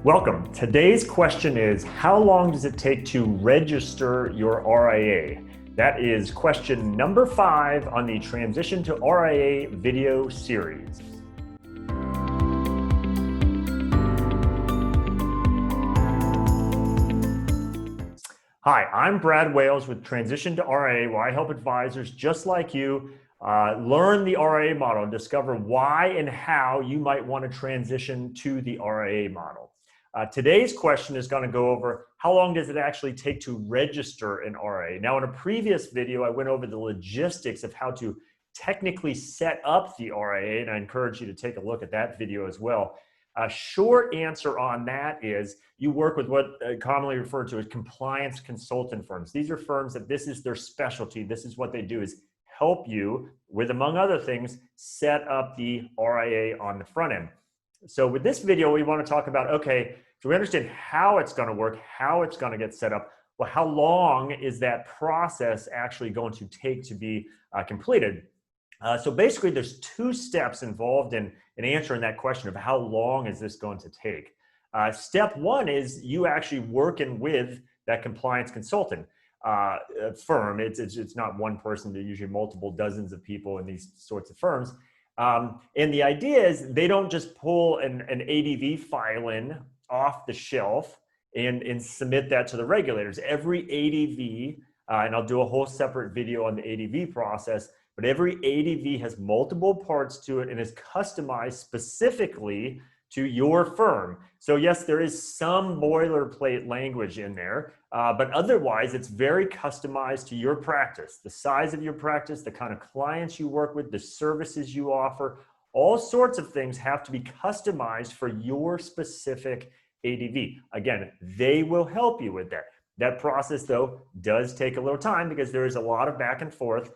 Welcome. Today's question is, how long does it take to register your RIA? That is question number 5 on the Transition to RIA video series. Hi, I'm Brad Wales with Transition to RIA, where I help advisors just like you learn the RIA model and discover why and how you might want to transition to the RIA model. Today's question is going to go over how long does it actually take to register an RIA. Now, in a previous video, I went over the logistics of how to technically set up the RIA, and I encourage you to take a look at that video as well. A short answer on that is you work with what commonly referred to as compliance consultant firms. These are firms that this is their specialty. This is what they do, is help you with, among other things, set up the RIA on the front end. So with this video, we want to talk about, okay, so we understand how it's going to work, how it's going to get set up. Well, how long is that process actually going to take to be completed? So basically, there's 2 steps involved in answering that question of how long is this going to take. Step 1 is you actually working with that compliance consultant firm. It's not one person, they're usually multiple dozens of people in these sorts of firms. And the idea is they don't just pull an ADV file in off the shelf and submit that to the regulators. Every ADV, and I'll do a whole separate video on the ADV process, but every ADV has multiple parts to it and is customized specifically to your firm. So yes, there is some boilerplate language in there, but otherwise it's very customized to your practice, the size of your practice, the kind of clients you work with, the services you offer. All sorts of things have to be customized for your specific ADV. Again, they will help you with that. That process, though, does take a little time because there is a lot of back and forth.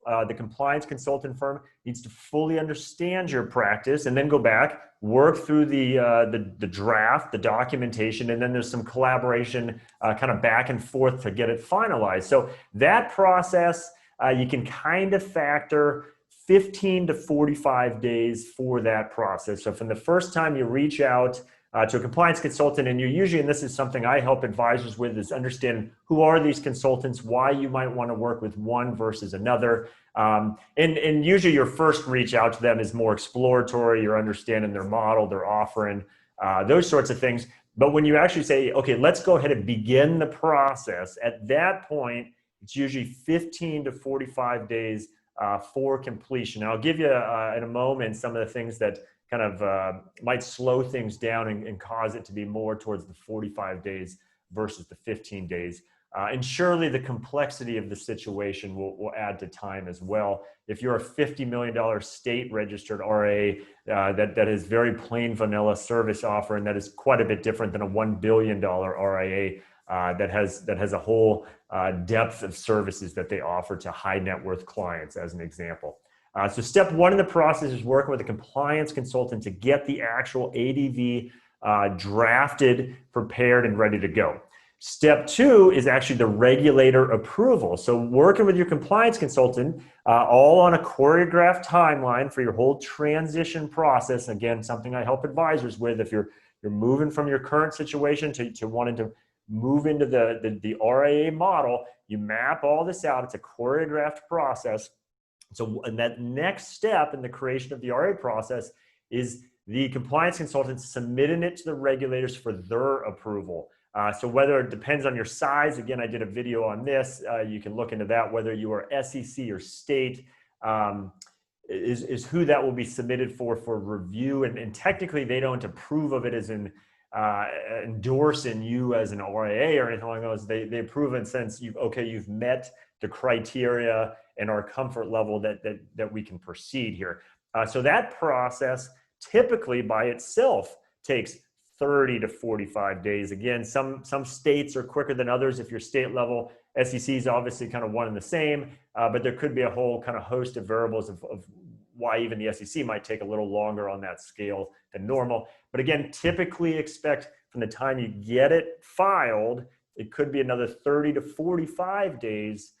The compliance consultant firm needs to fully understand your practice and then go back, work through the draft, the documentation, and then there's some collaboration kind of back and forth to get it finalized. So that process, you can kind of factor 15 to 45 days for that process. So from the first time you reach out to a compliance consultant, and you usually, and this is something I help advisors with, is understand who are these consultants, why you might want to work with one versus another. And usually your first reach out to them is more exploratory. You're understanding their model, their offering, those sorts of things. But when you actually say, okay, let's go ahead and begin the process, at that point, it's usually 15 to 45 days for completion. And I'll give you in a moment some of the things that kind of might slow things down and cause it to be more towards the 45 days versus the 15 days. And surely the complexity of the situation will add to time as well. If you're a $50 million state registered RIA that is very plain vanilla service offering, that is quite a bit different than a $1 billion RIA that has a whole depth of services that they offer to high net worth clients, as an example. So step 1 in the process is working with a compliance consultant to get the actual ADV drafted, prepared, and ready to go. Step 2 is actually the regulator approval. So working with your compliance consultant, all on a choreographed timeline for your whole transition process. Again, something I help advisors with. If you're moving from your current situation to wanting to move into the RIA model, you map all this out. It's a choreographed process. So and that next step in the creation of the RIA process is the compliance consultant submitting it to the regulators for their approval. So whether it depends on your size, again, I did a video on this. You can look into that, whether you are SEC or state, is who that will be submitted for review. And technically, they don't approve of it as in endorsing you as an RIA or anything like those. They approve in sense you've met the criteria and our comfort level that we can proceed here. So that process typically by itself takes 30 to 45 days. Again, some states are quicker than others. If you're state level, SEC is obviously kind of one and the same, but there could be a whole kind of host of variables of why even the SEC might take a little longer on that scale than normal. But again, typically expect from the time you get it filed, it could be another 30 to 45 days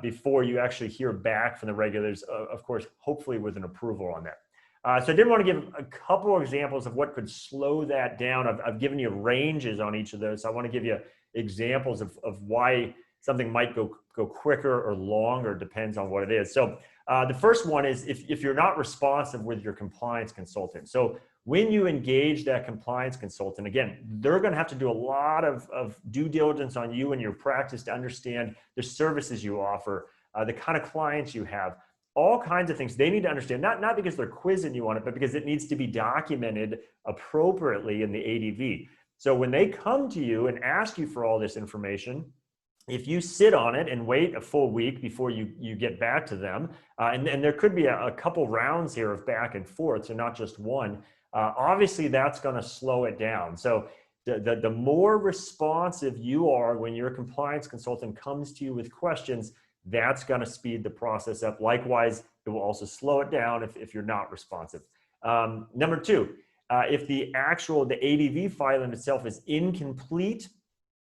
before you actually hear back from the regulators, of course, hopefully with an approval on that. So I did want to give a couple of examples of what could slow that down. I've given you ranges on each of those. So I want to give you examples of why something might go quicker or longer, depends on what it is. So the first one is if you're not responsive with your compliance consultant. So when you engage that compliance consultant, again, they're going to have to do a lot of due diligence on you and your practice to understand the services you offer, the kind of clients you have, all kinds of things they need to understand, not because they're quizzing you on it, but because it needs to be documented appropriately in the ADV. So when they come to you and ask you for all this information, if you sit on it and wait a full week before you get back to them, and there could be a couple rounds here of back and forth, so not just one, obviously that's going to slow it down. So the more responsive you are when your compliance consultant comes to you with questions, that's going to speed the process up. Likewise, it will also slow it down if you're not responsive. Number two, if the ADV file in itself is incomplete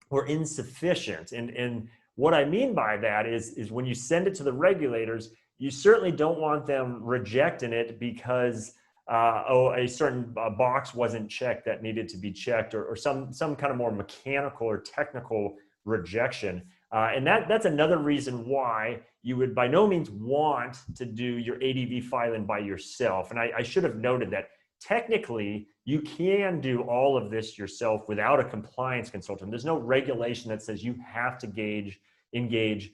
or insufficient. And what I mean by that is when you send it to the regulators, you certainly don't want them rejecting it because a certain box wasn't checked that needed to be checked, or some kind of more mechanical or technical rejection. And that's another reason why you would by no means want to do your ADV filing by yourself. And I should have noted that technically you can do all of this yourself without a compliance consultant. There's no regulation that says you have to engage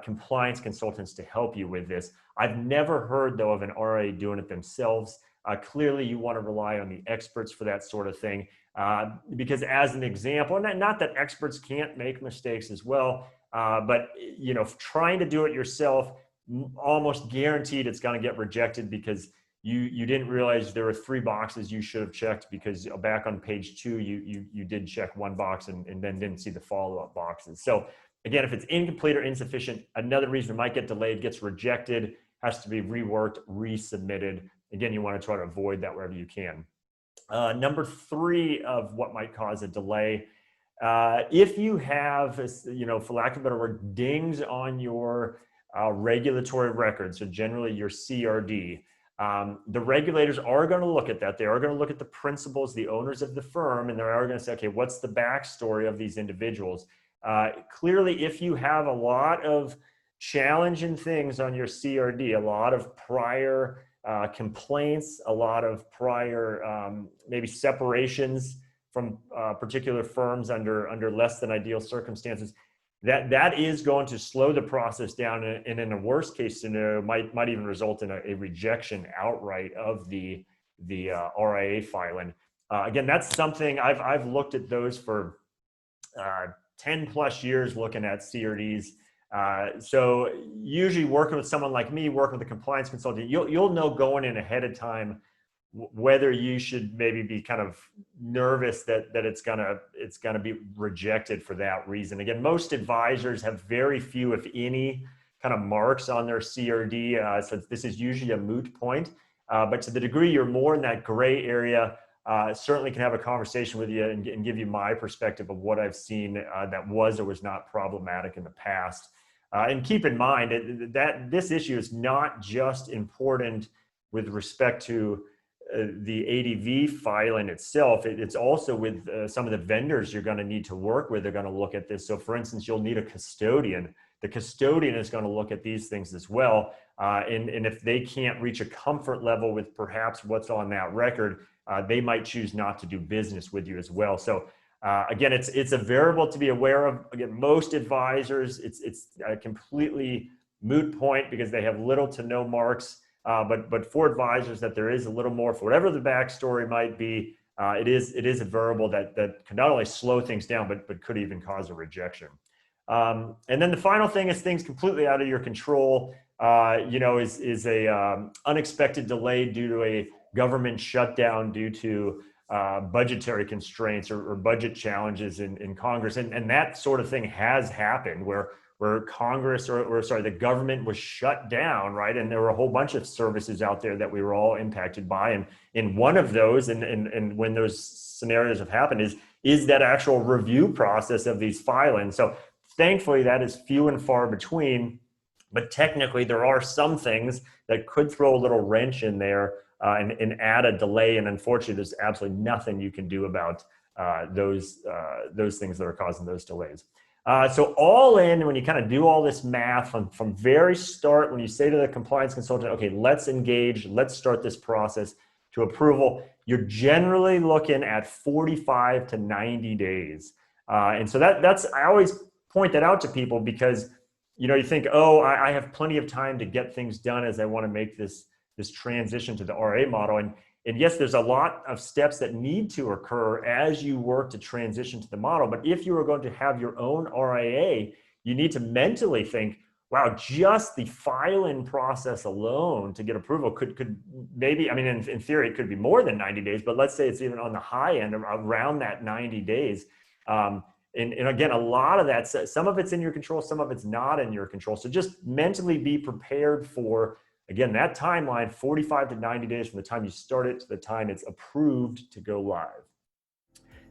compliance consultants to help you with this. I've never heard though of an RA doing it themselves. Clearly you want to rely on the experts for that sort of thing. Because as an example, and not that experts can't make mistakes as well, but trying to do it yourself, almost guaranteed it's going to get rejected because you didn't realize there were 3 boxes you should have checked, because back on page 2 you did check 1 box and then didn't see the follow-up boxes. So again, if it's incomplete or insufficient, another reason it might get delayed, gets rejected, has to be reworked, resubmitted. Again, you want to try to avoid that wherever you can. Number 3 of what might cause a delay, if you have, for lack of a better word, dings on your regulatory record, so generally your CRD, the regulators are going to look at that. They are going to look at the principals, the owners of the firm, and they are going to say, okay, what's the backstory of these individuals? Clearly, if you have a lot of challenging things on your CRD, a lot of prior complaints, a lot of prior maybe separations from particular firms under less than ideal circumstances, that is going to slow the process down, and in a worst case scenario might even result in a rejection outright of the RIA filing. Again, that's something I've looked at those for 10 plus years, looking at CRDs. So usually working with someone like me, working with a compliance consultant, you'll know going in ahead of time whether you should maybe be kind of nervous that it's gonna be rejected for that reason. Again, most advisors have very few, if any, kind of marks on their CRD, so this is usually a moot point. But to the degree you're more in that gray area, certainly can have a conversation with you and give you my perspective of what I've seen that was or was not problematic in the past. And keep in mind that this issue is not just important with respect to the ADV filing itself. It's also with some of the vendors you're going to need to work with. They're going to look at this. So for instance, you'll need a custodian. The custodian is going to look at these things as well. And if they can't reach a comfort level with perhaps what's on that record, they might choose not to do business with you as well. So again, it's a variable to be aware of. Again, most advisors, it's a completely moot point because they have little to no marks. But for advisors that there is a little more, for whatever the backstory might be, it is a variable that can not only slow things down, but could even cause a rejection. And then the final thing is things completely out of your control. Is a unexpected delay due to a government shutdown due to budgetary constraints or budget challenges in Congress, and that sort of thing has happened where Congress or the government was shut down, right? And there were a whole bunch of services out there that we were all impacted by. And in one of those, and when those scenarios have happened, is that actual review process of these filings. So thankfully that is few and far between, but technically there are some things that could throw a little wrench in there and add a delay. And unfortunately, there's absolutely nothing you can do about those things that are causing those delays. So all in, when you kind of do all this math from very start, when you say to the compliance consultant, okay, let's engage, let's start this process to approval, you're generally looking at 45 to 90 days. And so that's, I always point that out to people because, you know, you think, oh, I have plenty of time to get things done as I want to make this transition to the RIA model. And yes, there's a lot of steps that need to occur as you work to transition to the model. But if you are going to have your own RIA, you need to mentally think, wow, just the filing process alone to get approval could maybe, I mean, in theory, it could be more than 90 days, but let's say it's even on the high end, around that 90 days. And again, a lot of that, some of it's in your control, some of it's not in your control. So just mentally be prepared for, again, that timeline, 45 to 90 days from the time you start it to the time it's approved to go live.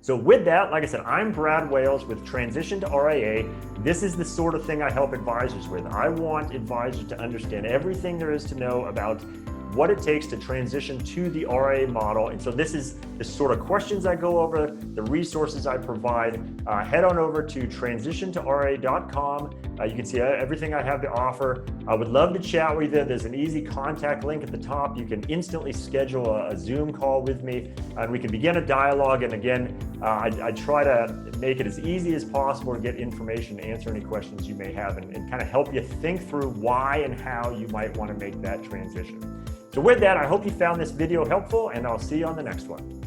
So with that, like I said, I'm Brad Wales with Transition to RIA. This is the sort of thing I help advisors with. I want advisors to understand everything there is to know about what it takes to transition to the RIA model. And so this is the sort of questions I go over, the resources I provide. Head on over to transitiontoria.com. You can see everything I have to offer. I would love to chat with you. There's an easy contact link at the top. You can instantly schedule a Zoom call with me and we can begin a dialogue. And again, I try to make it as easy as possible to get information, answer any questions you may have, and kind of help you think through why and how you might want to make that transition. So with that, I hope you found this video helpful, and I'll see you on the next one.